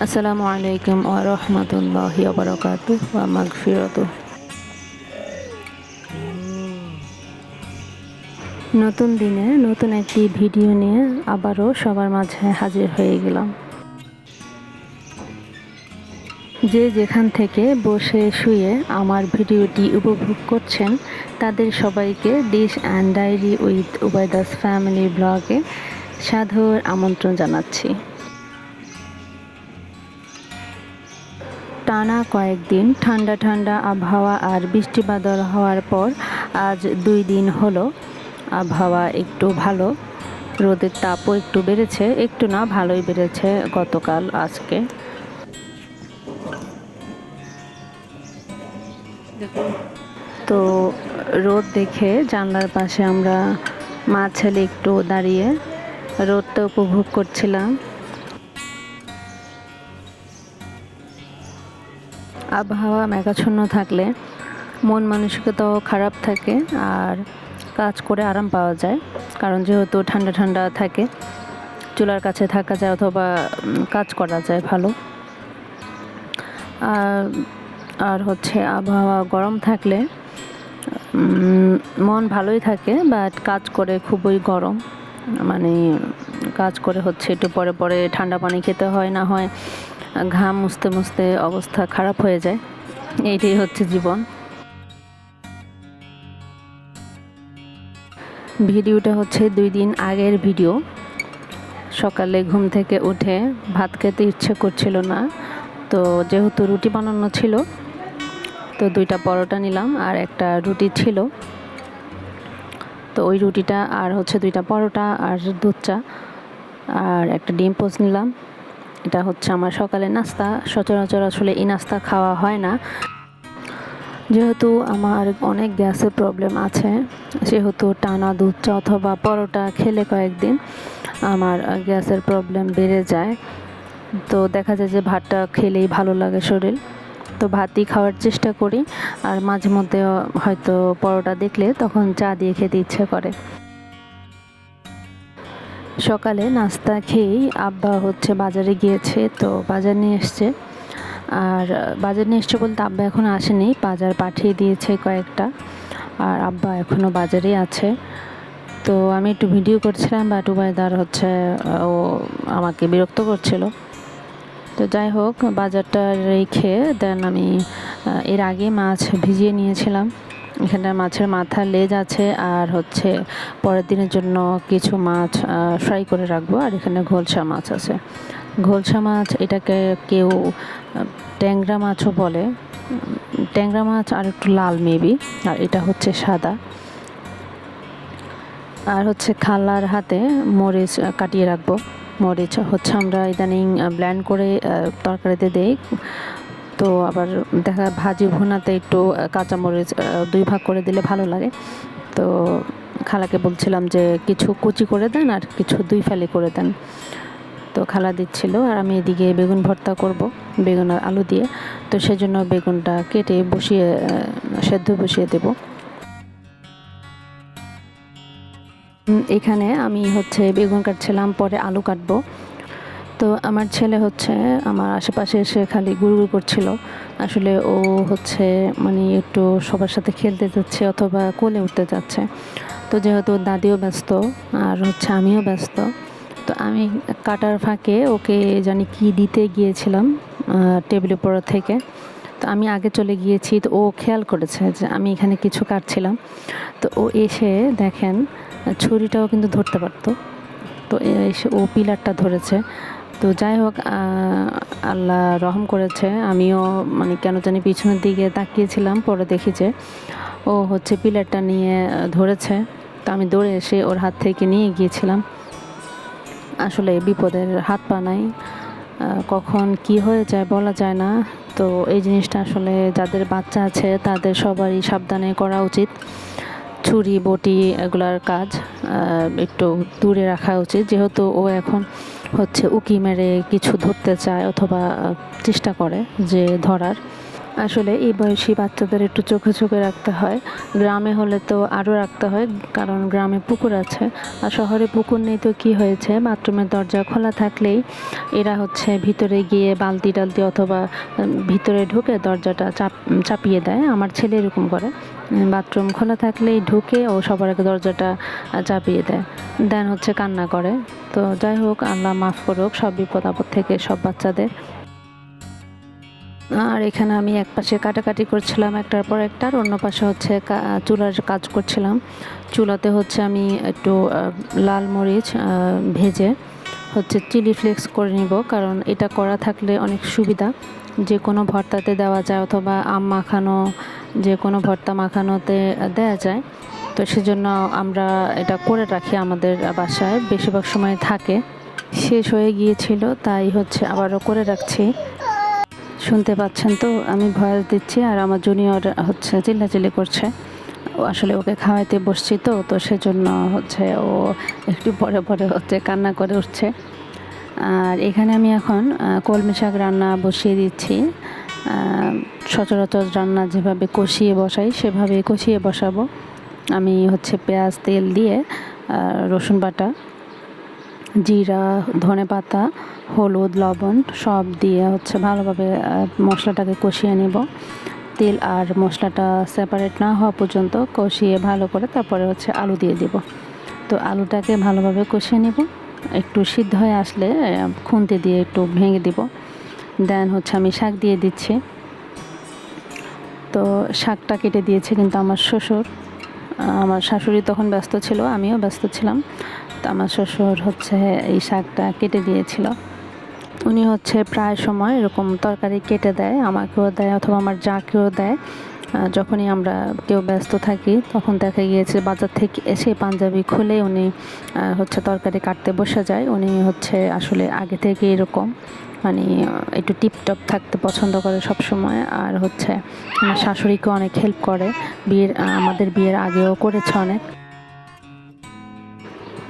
আসসালামু আলাইকুম ওয়া রাহমাতুল্লাহি ওয়া বারাকাতুহু ওয়া মাগফিরাতুহু। নতুন দিনে নতুন একটি ভিডিও নিয়ে আবারও সবার মাঝে হাজির হয়ে গেলাম। যে যেখান থেকে বসে শুয়ে আমার ভিডিওটি উপভোগ করছেন তাদের সবাইকে ডিশ অ্যান্ড ডায়েরি উইথ উবাইদাস ফ্যামিলি ব্লগে সাদর আমন্ত্রণ জানাচ্ছি। টানা কয়েকদিন ঠান্ডা ঠান্ডা আবহাওয়া আর বৃষ্টি বাদল হওয়ার পর আজ 2 দিন হলো আবহাওয়া একটু ভালো, রোদের তাপও একটু বেড়েছে, একটু না ভালোই বেড়েছে গতকাল আজকে। তো রোদ দেখে জানলার পাশে আমরা মা ছেলে একটু দাঁড়িয়ে রোদটা উপভোগ করছিলাম। আবহাওয়া মেঘাচ্ছন্ন থাকলে মন মানসিকতাও খারাপ থাকে আর কাজ করে আরাম পাওয়া যায়, কারণ যেহেতু ঠান্ডা ঠান্ডা থাকে চুলার কাছে থাকা যায় অথবা কাজ করা যায় ভালো। আর হচ্ছে আবহাওয়া গরম থাকলে মন ভালোই থাকে, বাট কাজ করে খুবই গরম, মানে কাজ করে হচ্ছে একটু পরে পরে ঠান্ডা পানি খেতে হয়, না হয় ঘাম মুছতে মুছতে অবস্থা খারাপ হয়ে যায়। এইটাই হচ্ছে জীবন। ভিডিওটা হচ্ছে 2 দিন আগের ভিডিও। সকালে ঘুম থেকে উঠে ভাত খেতে ইচ্ছে করছিল না, তো যেহেতু রুটি বানানো ছিল তো 2টা পরোটা নিলাম আর একটা রুটি ছিল, তো ওই রুটিটা আর হচ্ছে 2টা পরোটা আর দুধ চা আর একটা ডিম পোচ নিলাম। এটা হচ্ছে আমার সকালের নাস্তা। সচরাচর আসলে এই নাস্তা খাওয়া হয় না, যেহেতু আমার অনেক গ্যাসের প্রবলেম আছে, সেহেতু টানা দুধ চা অথবা পরোটা খেলে কয়েকদিন আমার গ্যাসের প্রবলেম বেড়ে যায়। তো দেখা যায় যে ভাতটা খেলেই ভালো লাগে শরীর, তো ভাতই খাওয়ার চেষ্টা করি। আর মাঝে মধ্যে হয়তো পরোটা দেখলে তখন চা দিয়ে খেতে ইচ্ছে করে। সকালে নাস্তা খেয়েই আব্বা হচ্ছে বাজারে গিয়েছে, তো বাজার নিয়ে এসছে। আর বাজার নিয়ে এসছে বলতে আব্বা এখনও আসেনি, বাজার পাঠিয়ে দিয়েছে কয়েকটা, আর আব্বা এখনও বাজারেই আছে। তো আমি একটু ভিডিও করছিলাম, বাট উবাইদার হচ্ছে ও আমাকে বিরক্ত করছিল। তো যাই হোক, বাজারটা রেখে দেন আমি এর আগে মাছ ভিজিয়ে নিয়েছিলাম। এখানে মাছের মাথা, লেজ আছে, আর হচ্ছে পরের দিনের জন্য কিছু মাছ ফ্রাই করে রাখবো। আর এখানে ঘলসা মাছ আছে। ঘলসা মাছ এটাকে কেউ ট্যাংরা মাছও বলে। ট্যাংরা মাছ আর একটু লাল মেবি, আর এটা হচ্ছে সাদা। আর হচ্ছে খালার হাতে মরিচ কাটিয়ে রাখবো। মরিচ হচ্ছে আমরা ইদানিং ব্লেন্ড করে তরকারিতে দেই, তো আবার দেখা ভাজি ভুনাতে একটু কাঁচামরিচ 2 ভাগ করে দিলে ভালো লাগে। তো খালাকে বলছিলাম যে কিছু কুচি করে দেন আর কিছু 2 ফালি করে দেন, তো খালা দিচ্ছিল। আর আমি এদিকে বেগুন ভর্তা করব, বেগুন আর আলু দিয়ে, তো সেজন্য বেগুনটা কেটে সেদ্ধ বসিয়ে দেব। এখানে আমি হচ্ছে বেগুন কাটছিলাম, পরে আলু কাটবো। তো আমার ছেলে হচ্ছে আমার আশেপাশে এসে খালি গুড়গুড় করছিল। আসলে ও হচ্ছে মানে একটু সবার সাথে খেলতে যাচ্ছে অথবা কোলে উঠতে যাচ্ছে। তো যেহেতু দাদিও ব্যস্ত আর হচ্ছে আমিও ব্যস্ত, তো আমি কাটার ফাঁকে ওকে জানি কি দিতে গিয়েছিলাম টেবিলের উপর থেকে। তো আমি আগে চলে গিয়েছি, তো ও খেয়াল করেছে যে আমি এখানে কিছু কাটছিলাম। তো ও এসে দেখেন ছুরিটাও কিন্তু ধরতে পারতো, তো এসে ও পিলারটা ধরেছে। তো যাই হোক, আল্লাহ রহম করেছে, আমিও মানে কেন জানি পিছনের দিকে তাকিয়েছিলাম, পরে দেখি যে ও হচ্ছে পিলারটা নিয়ে ধরেছে। তো আমি দৌড়ে এসে ওর হাত থেকে নিয়ে গিয়েছিলাম। আসলে বিপদের হাত পা নাই, কখন কি হয়ে যায় বলা যায় না। তো এই জিনিসটা আসলে যাদের বাচ্চা আছে তাদের সবারই সাবধানে করা উচিত। ছুরি বটি এগুলার কাজ একটু দূরে রাখা উচিত, যেহেতু ও এখন হচ্ছে উকি মেরে কিছু ধরতে চায় অথবা চেষ্টা করে যে ধরার। আসলে এই বয়সী বাচ্চাদের একটু চোখে চোখে রাখতে হয়। গ্রামে হলে তো আরও রাখতে হয়, কারণ গ্রামে পুকুর আছে। আর শহরে পুকুর নেই তো কি হয়েছে, বাথরুমের দরজা খোলা থাকলেই এরা হচ্ছে ভিতরে গিয়ে বালতি টালতি অথবা ভিতরে ঢুকে দরজাটা চাপিয়ে দেয়। আমার ছেলে এরকম করে, বাথরুম খোলা থাকলেই ঢুকে ও সবার আগে দরজাটা চাপিয়ে দেয়, দেন হচ্ছে কান্না করে। তো যাই হোক, আল্লাহ মাফ করুক সব বিপদ আপদ থেকে সব বাচ্চাদের। আর এখানে আমি এক পাশে কাটাকাটি করছিলাম একটার পর একটা, আর অন্য পাশে হচ্ছে চুলার কাজ করছিলাম। চুলাতে হচ্ছে আমি একটু লাল মরিচ ভেজে হচ্ছে চিলি ফ্লেক্স করে নিব, কারণ এটা করা থাকলে অনেক সুবিধা। যে কোনো ভর্তাতে দেওয়া যায় অথবা আম মাখানো, যে কোনো ভর্তা মাখানোতে দেওয়া যায়। তো সেজন্য আমরা এটা করে রাখি, আমাদের বাসায় বেশিরভাগ সময় থাকে। শেষ হয়ে গিয়েছিল, তাই হচ্ছে আবারও করে রাখছি। শুনতে পাচ্ছেন তো, আমি ভয়েস দিচ্ছি আর আমার জুনিয়র হচ্ছে চিল্লাচিল্লি করছে। ও আসলে ওকে খাওয়াইতে বসছি তো সেজন্য হচ্ছে ও একটু পরে পরে হচ্ছে কান্না করে উঠছে। আর এখানে আমি এখন কলমি শাক রান্না বসিয়ে দিচ্ছি। সচরাচর রান্না যেভাবে কষিয়ে বসাই সেভাবে কষিয়ে বসাবো। আমি হচ্ছে পেঁয়াজ তেল দিয়ে রসুন বাটা, জিরা, ধনেপাতা, হলুদ, লবণ সব দিয়ে হচ্ছে ভালোভাবে মশলাটাকে কষিয়ে নেব। তেল আর মশলাটা সেপারেট না হওয়া পর্যন্ত কষিয়ে ভালো করে তারপরে হচ্ছে আলু দিয়ে দেব। তো আলুটাকে ভালোভাবে কষিয়ে নেব, একটু সিদ্ধ হয়ে আসলে খুন্তি দিয়ে একটু ভেঙে দিব। দেন হচ্ছে আমি শাক দিয়ে দিচ্ছি। তো শাকটা কেটে দিয়েছে কিন্তু আমার শ্বশুর। আমার শাশুড়ি তখন ব্যস্ত ছিল, আমিও ব্যস্ত ছিলাম। তো আমার শ্বশুর হচ্ছে এই শাকটা কেটে দিয়েছিল। উনি হচ্ছে প্রায় সময় এরকম তরকারি কেটে দেয়, আমাকেও দেয় অথবা আমার যাকেও দেয়। যখনই আমরা কেউ ব্যস্ত থাকি তখন দেখা গিয়েছে বাজার থেকে এসে পাঞ্জাবি খুলে উনি হচ্ছে তরকারি কাটতে বসে যায়। উনি হচ্ছে আসলে আগে থেকে এরকম মানে একটু টিপটপ থাকতে পছন্দ করে সব সময়। আর হচ্ছে আমার শাশুড়িকে অনেক হেল্প করে, আমাদের বিয়ের আগেও করেছে অনেক।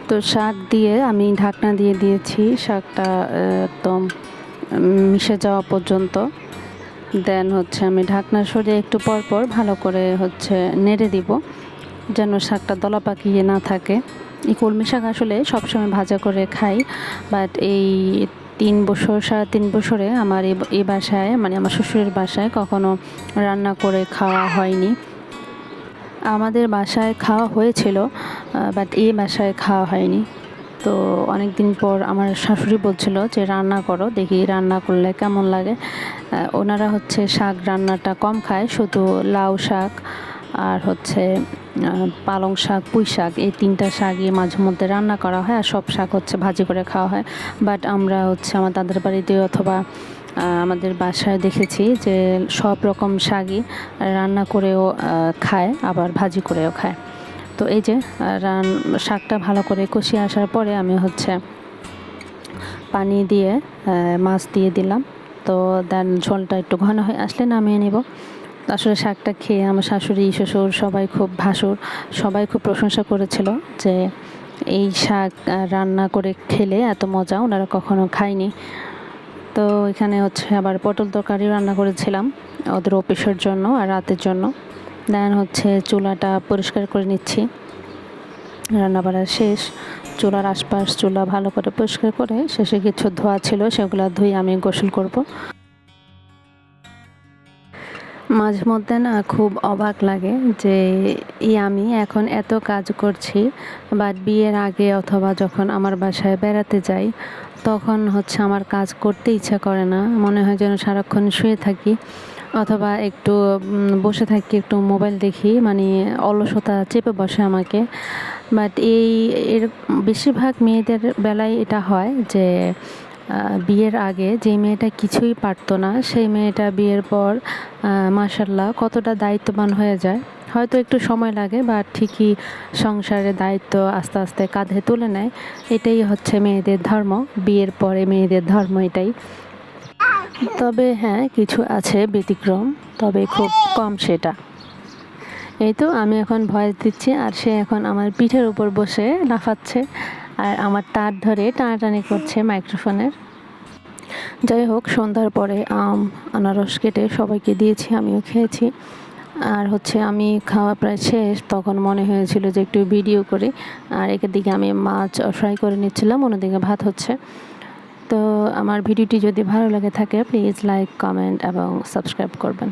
তো শাক দিয়ে আমি ঢাকনা দিয়ে দিয়েছি, শাকটা একদম মিশে যাওয়া পর্যন্ত। দেন হচ্ছে আমি ঢাকনা সরিয়ে একটু পর পর ভালো করে হচ্ছে নেড়ে দিব, যেন শাকটা দলা পাকিয়ে না থাকে। এই কলমি শাক আসলে সবসময় ভাজা করে খাই, বাট এই 3 বছর 3.5 বছরে আমার এই বাসায় মানে আমার শ্বশুরের বাসায় কখনো রান্না করে খাওয়া হয়নি। আমাদের বাসায় খাওয়া হয়েছিল, বাট এই বাসায় খাওয়া হয়নি। তো অনেক দিন পর আমার শাশুড়ি বলছিল যে রান্না করো, দেখি রান্না করলে কেমন লাগে। ওনারা হচ্ছে শাক রান্নাটা কম খায়, শুধু লাউ শাক আর হচ্ছে পালং শাক, পুঁই শাক, এই 3টা শাকই মাঝে মধ্যে রান্না করা হয়, আর সব শাক হচ্ছে ভাজি করে খাওয়া হয়। বাট আমরা হচ্ছে আমার দাদার বাড়িতে অথবা আমাদের বাসায় দেখেছি যে সব রকম শাকই রান্না করেও খায়, আবার ভাজি করেও খায়। তো এই যে শাকটা ভালো করে কষিয়ে আসার পরে আমি হচ্ছে পানি দিয়ে মাছ দিয়ে দিলাম। তো দেন ঝোলটা একটু ঘন হয়ে আসলে নামিয়ে নেব। আসলে শাকটা খেয়ে আমার শাশুড়ি, শ্বশুর, ভাসুর সবাই খুব প্রশংসা করেছিল যে এই শাক রান্না করে খেলে এত মজা ওনারা কখনো খায়নি। তো এখানে হচ্ছে আবার পটল তরকারি রান্না করেছিলাম ওদের অফিসের জন্য আর রাতের জন্য। দেন হচ্ছে চুলাটা পরিষ্কার করে নিচ্ছি। রান্নাবাড়া শেষ, চুলার আশপাশ চুলা ভালো করে পরিষ্কার করে শেষে কিছু ধোয়া ছিল সেগুলো ধুয়ে আমি গোসল করব। মাঝে মধ্যে না খুব অবাক লাগে যে আমি এখন এত কাজ করছি, বাট বিয়ের আগে অথবা যখন আমার বাসায় বেড়াতে যাই তখন হচ্ছে আমার কাজ করতে ইচ্ছা করে না, মনে হয় যেন সারাক্ষণ শুয়ে থাকি অথবা একটু বসে থাকি, একটু মোবাইল দেখি, মানে অলসতা চেপে বসে আমাকে। বাট এর বেশিরভাগ মেয়েদের বেলায় এটা হয় যে বিয়ের আগে যে মেয়েটা কিছুই পারতো না সেই মেয়েটা বিয়ের পর মাশাআল্লাহ কতটা দায়িত্ববান হয়ে যায়। হয়তো একটু সময় লাগে, বা ঠিকই সংসারের দায়িত্ব আস্তে আস্তে কাঁধে তুলে নেয়। এটাই হচ্ছে মেয়েদের ধর্ম, বিয়ের পরে মেয়েদের ধর্ম এটাই। তবে হ্যাঁ, কিছু আছে ব্যতিক্রম, তবে খুব কম সেটা। এই তো আমি এখন ভয়েস দিচ্ছি আর সে এখন আমার পিঠের উপর বসে লাফাচ্ছে আর আমার তার ধরে টানাটানি করছে মাইক্রোফোনের। যাই হোক, সন্ধ্যার পরে আম আনারস কেটে সবাইকে দিয়েছি, আমিও খেয়েছি। আর হচ্ছে আমি খাওয়া প্রায় শেষ, তখন মনে হয়েছিল যে একটু ভিডিও করি। আর একদিকে আমি মাছ ফ্রাই করে নিচ্ছিলাম, অন্যদিকে ভাত হচ্ছে। তো আমার ভিডিওটি যদি ভালো লাগে থাকে প্লিজ লাইক, কমেন্ট এবং সাবস্ক্রাইব করবেন।